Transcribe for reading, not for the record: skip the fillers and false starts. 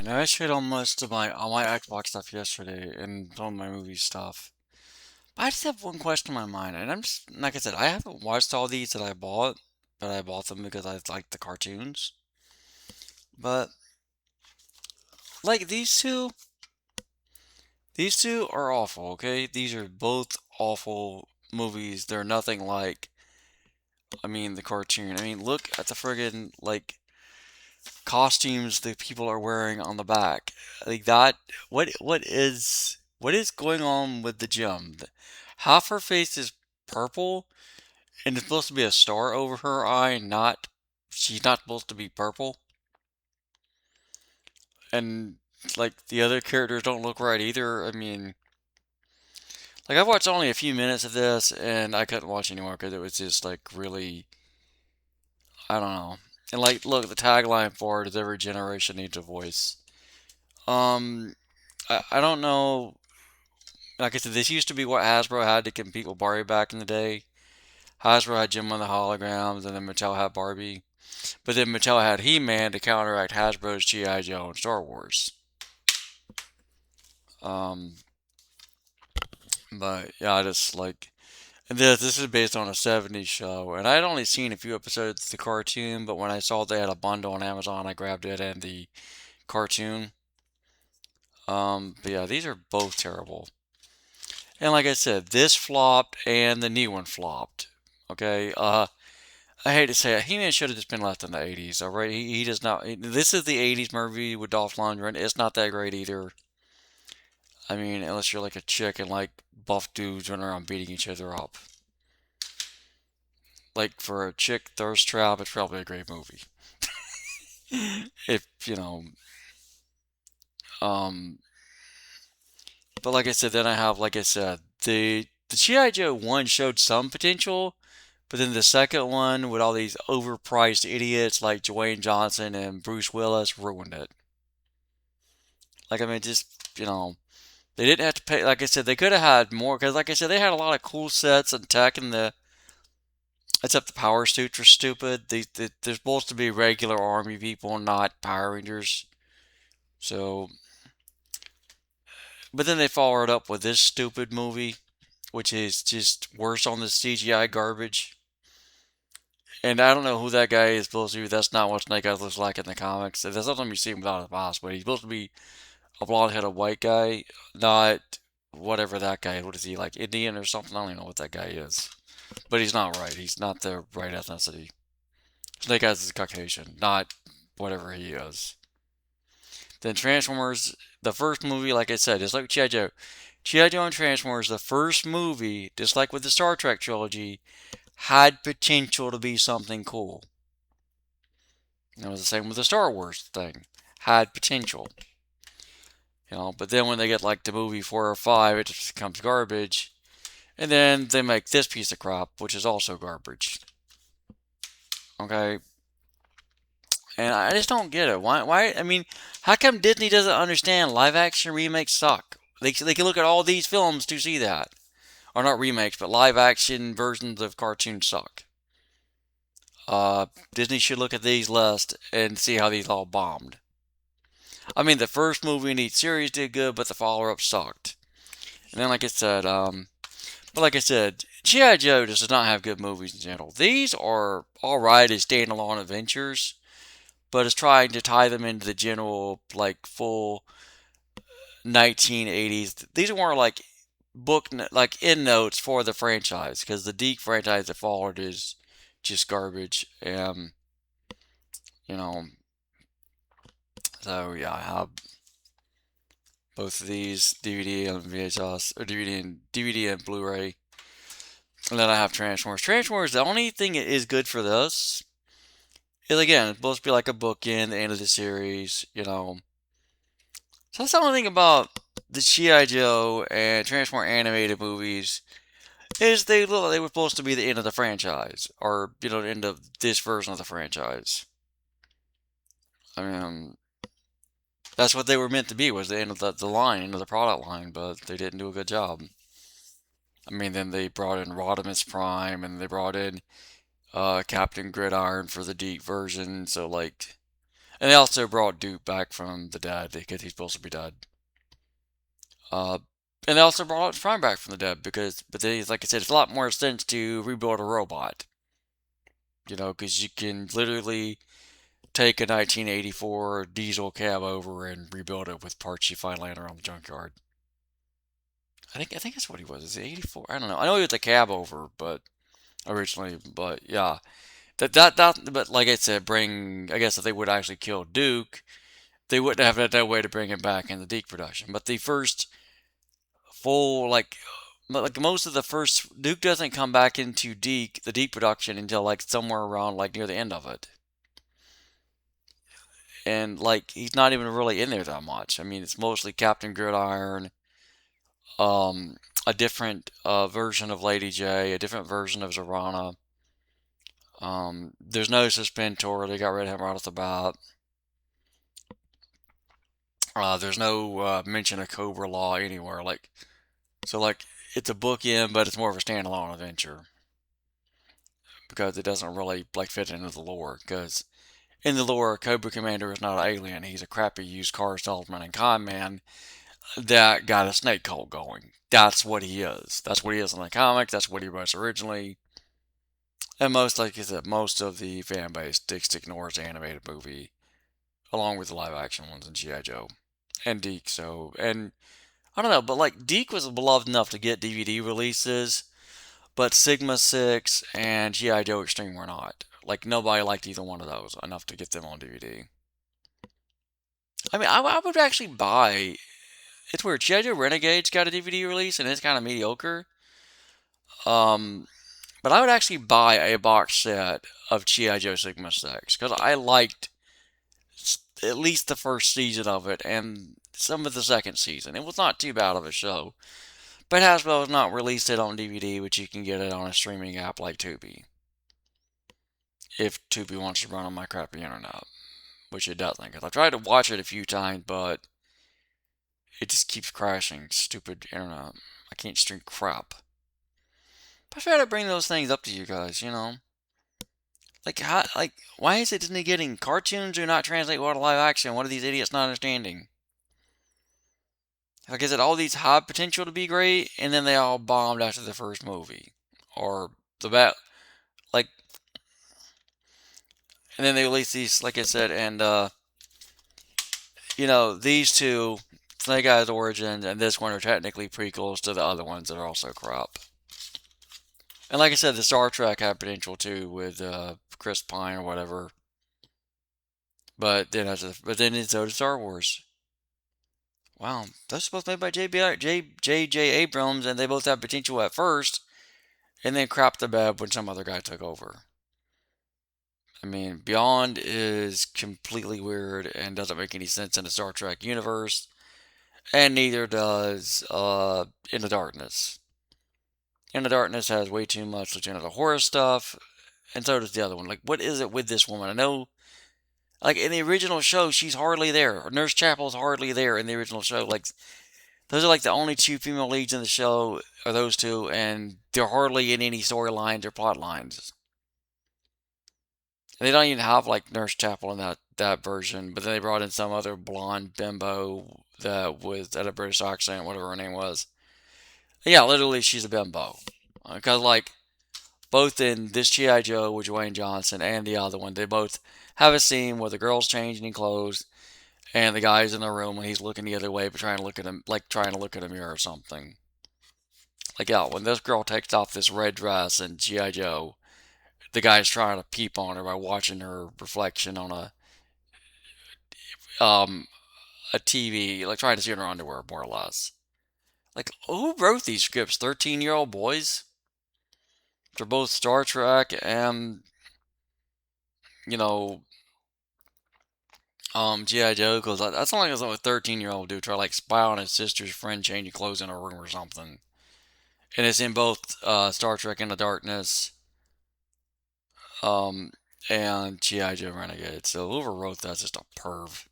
man. I showed almost of my on my Xbox stuff yesterday and on my movie stuff. But I just have one question in my mind, and I'm just like I said, I haven't watched all these that I bought, but I bought them because I like the cartoons. But like these two are awful. Okay, these are both awful movies. They're nothing like, the cartoon. Look at the friggin' like costumes that people are wearing on the back. Like that what is going on with the gem? Half her face is purple and it's supposed to be a star over her eye, not she's not supposed to be purple. And like the other characters don't look right either. Like I've watched only a few minutes of this and I couldn't watch anymore because it was just like really I don't know. And like look, the tagline for it is every generation needs a voice. Um I don't know. Like I said, this used to be what Hasbro had to compete with Barbie back in the day. Hasbro had Jim on the holograms, and then Mattel had Barbie. But then Mattel had He-Man to counteract Hasbro's G.I. Joe and Star Wars. Um, but yeah, I just like. And this is based on a '70s show, and I'd only seen a few episodes of the cartoon, but when I saw they had a bundle on Amazon, I grabbed it and the cartoon. But yeah, these are both terrible. And like I said, this flopped and the new one flopped. Okay, I hate to say it, He-Man should have just been left in the '80s. All right, he does not. This is the '80s movie with Dolph Lundgren. It's not that great either. Unless you're like a chick and like buff dudes running around beating each other up. Like for a chick thirst trap, it's probably a great movie. If you know, um, but like I said, then I have like I said, the GI Joe one showed some potential, but then the second one with all these overpriced idiots like Dwayne Johnson and Bruce Willis ruined it. Just they didn't have to pay. Like I said, they could have had more because, like I said, they had a lot of cool sets and tech in the. Except the power suits are stupid. They're supposed to be regular army people, not Power Rangers. So, but then they followed up with this stupid movie, which is just worse on the CGI garbage. And I don't know who that guy is supposed to be. That's not what Snake Eyes looks like in the comics. That's not something you see him without a mask, but he's supposed to be a blonde-headed white guy, not whatever that guy. What is he like, Indian or something? I don't even know what that guy is. But he's not right. He's not the right ethnicity. Snake Eyes is Caucasian, not whatever he is. Then Transformers, the first movie, like I said, just like G.I. Joe. G.I. Joe and Transformers, the first movie, just like with the Star Trek trilogy, had potential to be something cool. It was the same with the Star Wars thing. Had potential. But then when they get like to movie 4 or 5, it just becomes garbage. And then they make this piece of crap, which is also garbage. Okay, and I just don't get it. Why? How come Disney doesn't understand live action remakes suck? They can look at all these films to see that, or not remakes, but live action versions of cartoons suck. Disney should look at these list and see how these all bombed. The first movie in each series did good, but the follow up sucked. And then, like I said, G.I. Joe just does not have good movies in general. These are alright as standalone adventures, but it's trying to tie them into the general, like, full 1980s. These are more like like end notes for the franchise, because the Deke franchise that followed is just garbage. You know, so yeah, I have both of these DVD and VHS, or DVD and Blu-ray. And then I have Transformers. Transformers, the only thing that is good for this is, again, it's supposed to be like a bookend, the end of the series. So that's the only thing about the G.I. Joe and Transformers animated movies is they look like they were supposed to be the end of the franchise, or, the end of this version of the franchise. I mean, that's what they were meant to be, was the end of the line, end of the product line, but they didn't do a good job. Then they brought in Rodimus Prime, and they brought in Captain Gridiron for the Deep version. So, like, And they also brought Duke back from the dead because he's supposed to be dead. Uh, and they also brought Optimus Prime back from the dead because, but then, like I said, it's a lot more sense to rebuild a robot. Because you can literally take a 1984 diesel cab over and rebuild it with parts you find laying around the junkyard. I think that's what he was. Is it 84? I don't know. I know he was a cab over, but originally, but yeah, that. But like I said, I guess if they would actually kill Duke, they wouldn't have had no way to bring him back in the Deke production. But the first full like most of the first Duke doesn't come back into the Deke production until like somewhere around like near the end of it. And like he's not even really in there that much. I mean, it's mostly Captain Gridiron, um, a different version of Lady J, a different version of Zorana. There's no Suspentor. They got rid of him right off the bat. There's no mention of Cobra Law anywhere. Like it's a bookend, but it's more of a standalone adventure because it doesn't really like fit into the lore. Because in the lore, Cobra Commander is not an alien. He's a crappy used car salesman and con man that got a snake cult going. That's what he is. That's what he is in the comics. That's what he was originally. And like I said, most of the fan base just ignores the animated movie, along with the live action ones in G.I. Joe and Deke. And I don't know, but like Deke was beloved enough to get DVD releases, but Sigma 6 and G.I. Joe Extreme were not. Like nobody liked either one of those enough to get them on DVD. I mean, I would actually buy. It's weird. G.I. Joe Renegade's got a DVD release and it's kind of mediocre. Um, but I would actually buy a box set of G.I. Joe Sigma 6 because I liked at least the first season of it and some of the second season. It was not too bad of a show. But Hasbro has not released it on DVD, which you can get it on a streaming app like Tubi. If Tubi wants to run on my crappy internet, which it doesn't. Because I've tried to watch it a few times, but it just keeps crashing. Stupid internet. I can't stream crap. But I try to bring those things up to you guys. Why is it Disney getting cartoons do not translate well to live action? What are these idiots not understanding? Like I said, all these had potential to be great, and then they all bombed after the first movie. Or the bat, like, and then they released these, like I said, and, these two, Snake Eyes Origins and this one are technically prequels to the other ones that are also crap. And like I said, the Star Trek had potential too with Chris Pine or whatever. But then so did Star Wars. Wow, those are both made by J.J. Abrams, and they both had potential at first, and then crapped the bed when some other guy took over. I mean, Beyond is completely weird and doesn't make any sense in the Star Trek universe, and neither does In the Darkness. In the Darkness has way too much Lieutenant horror stuff, and so does the other one. Like, what is it with this woman? I know, like, in the original show, she's hardly there. Nurse Chapel's hardly there in the original show. Like, those are like the only two female leads in the show are those two, and they're hardly in any storylines or plot lines. And they don't even have like Nurse Chapel in that version, but then they brought in some other blonde bimbo that was at a British accent, whatever her name was. Yeah, literally, she's a bimbo. Because like both in this G.I. Joe with Dwayne Johnson and the other one, they both have a scene where the girl's changing clothes and the guy's in the room and he's looking the other way but trying to look at him like trying to look at a mirror or something. Like yeah, when this girl takes off this red dress in G.I. Joe, the guy's trying to peep on her by watching her reflection on um a TV, like trying to see in her underwear, more or less. Like who wrote these scripts? 13-year-old boys? They're both Star Trek and you know G.I. Joe, because that's not like a 13-year-old dude try to like spy on his sister's friend changing clothes in a room or something. And it's in both Star Trek in the Darkness um, and G.I. Joe Renegade. So whoever wrote that's just a perv.